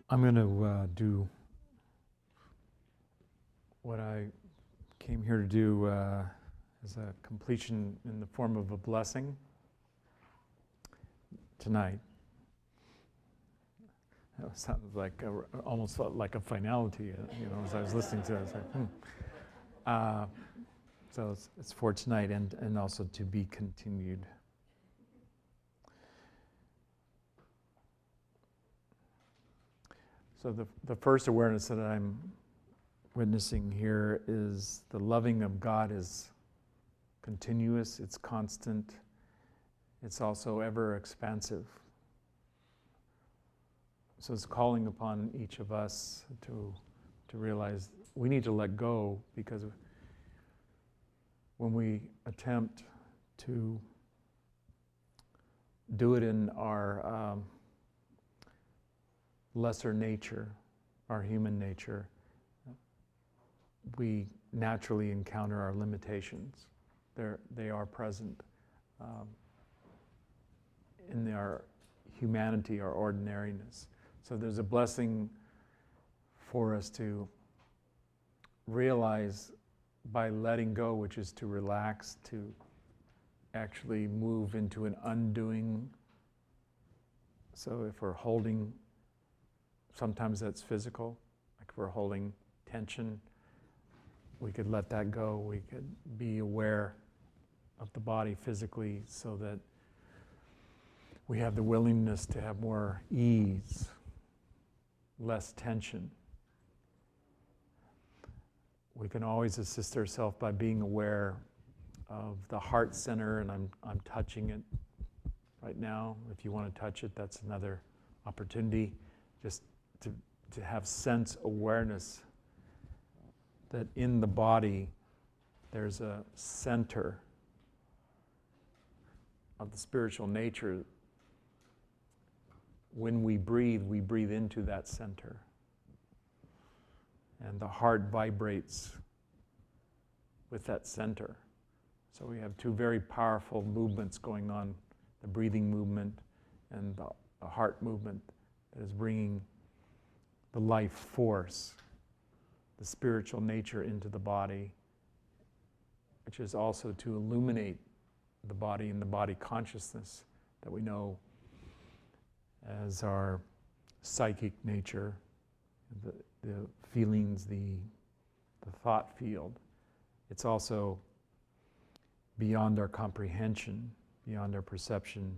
I'm going to do what I came here to do as a completion in the form of a blessing tonight. That sounded like almost felt like a finality, as I was listening to it. I was like, So it's for tonight and also to be continued. So the first awareness that I'm witnessing here is the loving of God is continuous, it's constant, it's also ever expansive. So it's calling upon each of us to realize we need to let go, because when we attempt to do it in our lesser nature, our human nature, we naturally encounter our limitations. They are present in our humanity, our ordinariness. So there's a blessing for us to realize by letting go, which is to relax, to actually move into an undoing. So if we're holding, sometimes that's physical, like if we're holding tension, we could let that go. We could be aware of the body physically so that we have the willingness to have more ease, less tension. We can always assist ourselves by being aware of the heart center, and I'm touching it right now. If you want to touch it, that's another opportunity, just to have sense awareness that in the body there's a center of the spiritual nature. When we breathe into that center. And the heart vibrates with that center. So we have two very powerful movements going on, the breathing movement and the heart movement that is bringing the life force, the spiritual nature into the body, which is also to illuminate the body and the body consciousness that we know as our psychic nature, the feelings, the thought field. It's also beyond our comprehension, beyond our perception.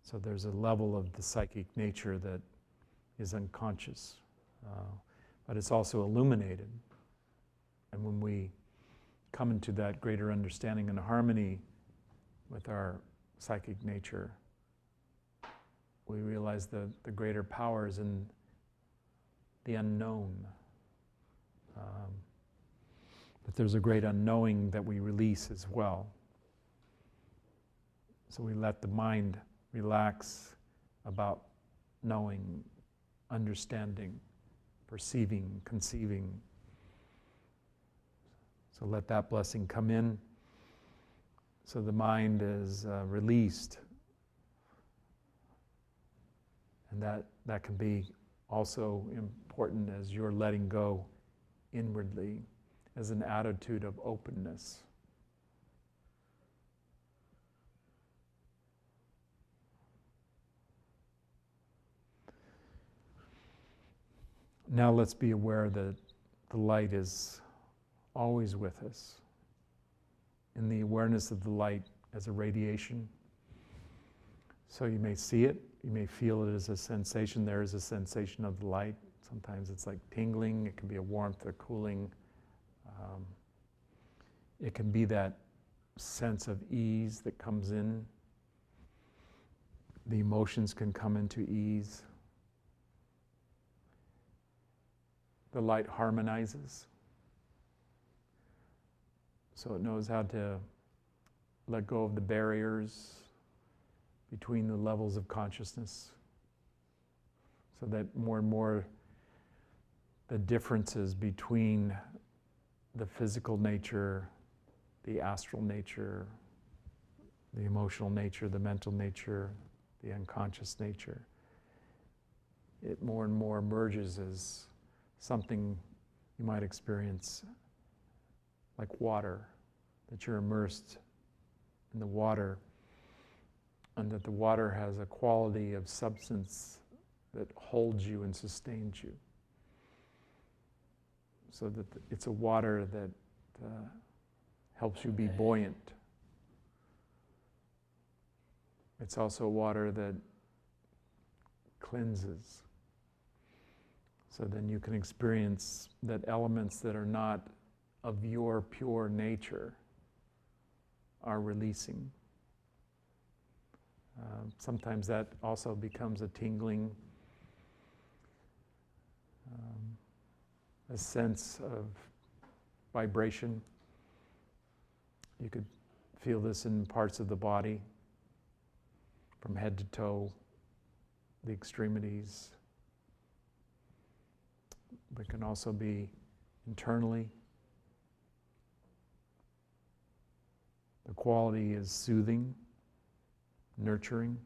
So there's a level of the psychic nature that is unconscious, but it's also illuminated. And when we come into that greater understanding and harmony with our psychic nature, we realize the greater powers in the unknown. But there's a great unknowing that we release as well. So we let the mind relax about knowing, understanding, perceiving, conceiving. So let that blessing come in. So the mind is released. And that can be also important as you're letting go inwardly, as an attitude of openness. Now let's be aware that the light is always with us. In the awareness of the light as a radiation. So you may see it, you may feel it as a sensation. There is a sensation of the light. Sometimes it's like tingling, it can be a warmth or cooling. It can be that sense of ease that comes in. The emotions can come into ease. The light harmonizes. So it knows how to let go of the barriers between the levels of consciousness, so that more and more the differences between the physical nature, the astral nature, the emotional nature, the mental nature, the unconscious nature, it more and more emerges as something you might experience like water, that you're immersed in the water, and that the water has a quality of substance that holds you and sustains you. So that it's a water that helps you be buoyant. It's also water that cleanses. So then you can experience that elements that are not of your pure nature are releasing. Sometimes that also becomes a tingling, a sense of vibration. You could feel this in parts of the body, from head to toe, the extremities. But it can also be internally. The quality is soothing, nurturing.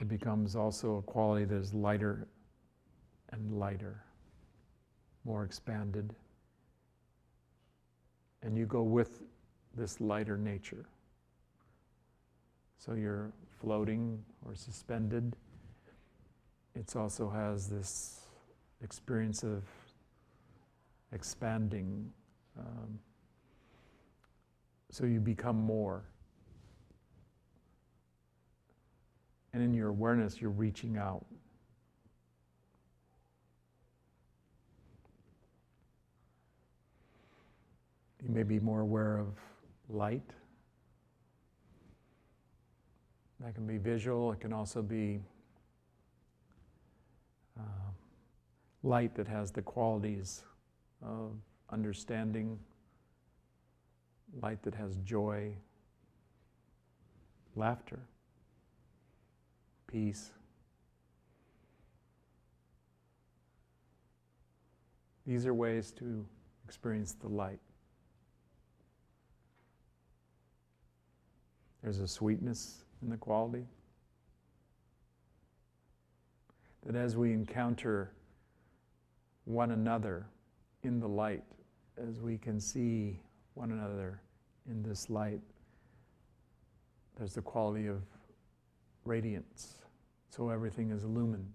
It becomes also a quality that is lighter and lighter, more expanded. And you go with this lighter nature. So you're floating or suspended. It also has this experience of expanding. So you become more. And in your awareness, you're reaching out. You may be more aware of light. That can be visual. It can also be light that has the qualities of understanding, light that has joy, laughter, peace. These are ways to experience the light. There's a sweetness in the quality. That as we encounter one another in the light, as we can see one another in this light, there's the quality of radiance. So everything is illumined.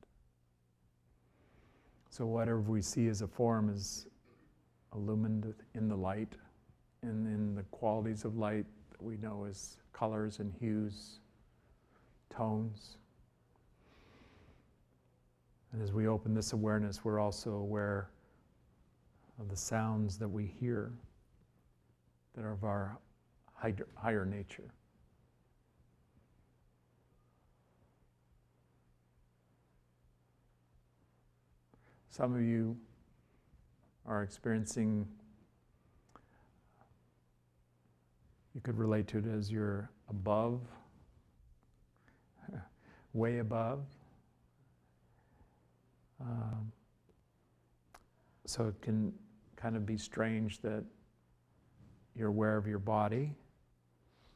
So whatever we see as a form is illumined in the light, and in the qualities of light that we know as colors and hues, tones. And as we open this awareness, we're also aware of the sounds that we hear that are of our higher nature. Some of you are experiencing, you could relate to it as you're above, way above. So it can kind of be strange that you're aware of your body,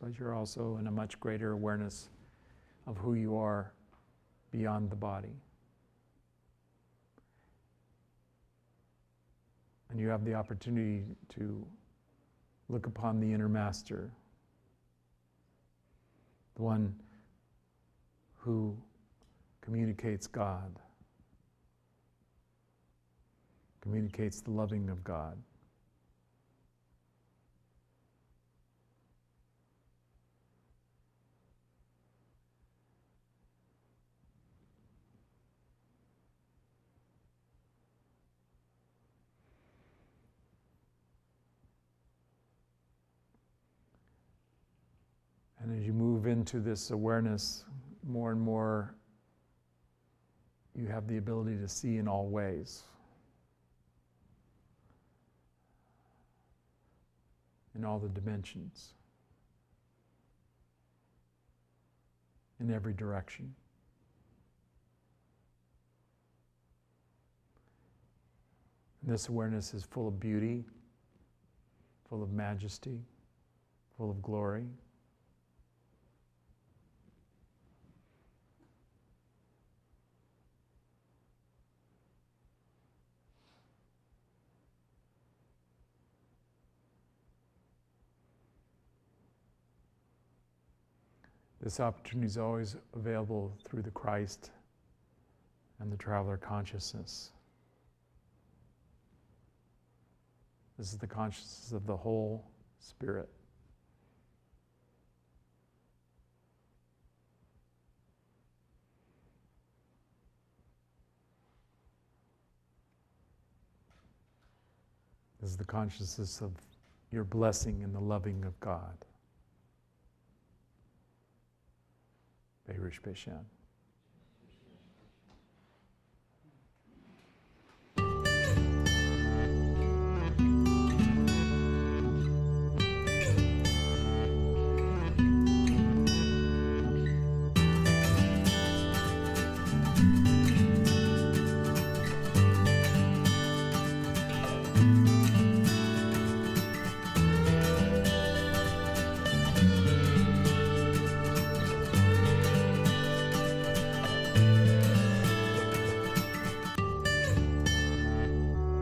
but you're also in a much greater awareness of who you are beyond the body. And you have the opportunity to look upon the inner master, the one who communicates God, communicates the loving of God. And as you move into this awareness, more and more you have the ability to see in all ways. In all the dimensions. In every direction. And this awareness is full of beauty, full of majesty, full of glory. This opportunity is always available through the Christ and the traveler consciousness. This is the consciousness of the whole spirit. This is the consciousness of your blessing and the loving of God. Beirish Beishan.